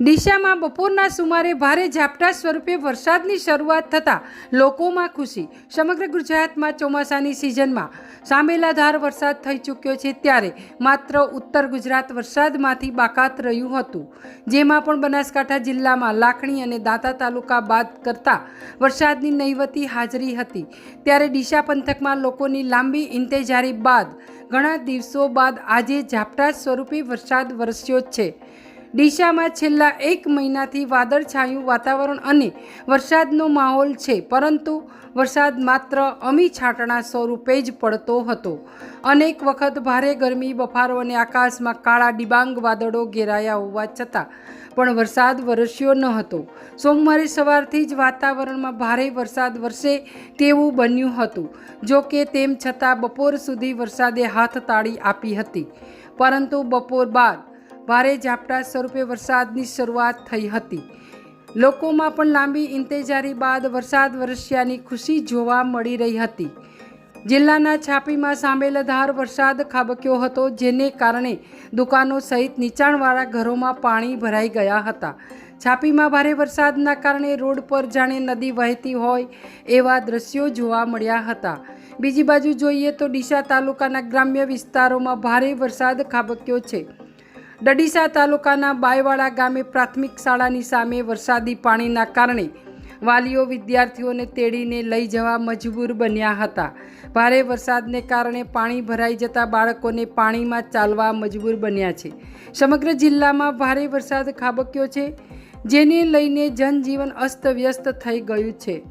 ડીસામાં બપોરના સુમારે ભારે ઝાપટા સ્વરૂપે વરસાદની શરૂઆત થતાં લોકોમાં ખુશી। સમગ્ર ગુજરાતમાં ચોમાસાની સિઝનમાં સાંબેલાધાર વરસાદ થઈ ચૂક્યો છે, ત્યારે માત્ર ઉત્તર ગુજરાત વરસાદમાંથી બાકાત રહ્યું હતું, જેમાં પણ બનાસકાંઠા જિલ્લામાં લાખણી અને દાંતા તાલુકા બાદ કરતા વરસાદની નહીવતી હાજરી હતી। ત્યારે ડીસા પંથકમાં લોકોની લાંબી ઇંતેજારી બાદ ઘણા દિવસો બાદ આજે ઝાપટા સ્વરૂપે વરસાદ વરસ્યો છે। ડીસામાં છેલ્લા એક મહિનાથી વાદળછાયું વાતાવરણ અને વરસાદનો માહોલ છે, પરંતુ વરસાદ માત્ર અમી છાંટણા સ્વરૂપે જ પડતો હતો। અનેક વખત ભારે ગરમી, બફારો અને આકાશમાં કાળા ડિબાંગ વાદળો ઘેરાયા હોવા છતાં પણ વરસાદ વરસ્યો ન હતો। સોમવારે સવારથી જ વાતાવરણમાં ભારે વરસાદ વરસે તેવું બન્યું હતું। જો કે તેમ છતાં બપોર સુધી વરસાદે હાથતાળી આપી હતી, પરંતુ બપોર બાદ ભારે ઝાપટા સ્વરૂપે વરસાદની શરૂઆત થઈ હતી। લોકોમાં પણ લાંબી ઇંતેજારી બાદ વરસાદ વરસ્યાની ખુશી જોવા મળી રહી હતી। જિલ્લાના છાપીમાં સાંબેલાધાર વરસાદ ખાબક્યો હતો, જેને કારણે દુકાનો સહિત નીચાણવાળા ઘરોમાં પાણી ભરાઈ ગયા હતા। છાપીમાં ભારે વરસાદના કારણે રોડ પર જાણે નદી વહેતી હોય એવા દ્રશ્યો જોવા મળ્યા હતા। બીજી બાજુ જોઈએ તો ડીસા તાલુકાના ગ્રામ્ય વિસ્તારોમાં ભારે વરસાદ ખાબક્યો છે। ડડીસા તાલુકાના બાયવાડા ગામે પ્રાથમિક શાળાની સામે વરસાદી પાણીના કારણે વાલીઓ વિદ્યાર્થીઓને તેડીને લઈ જવા મજબૂર બન્યા હતા। ભારે વરસાદને કારણે પાણી ભરાઈ જતા બાળકોને પાણીમાં ચાલવા મજબૂર બન્યા છે। સમગ્ર જિલ્લામાં ભારે વરસાદ ખાબક્યો છે, જેને લઈને જનજીવન અસ્તવ્યસ્ત થઈ ગયું છે।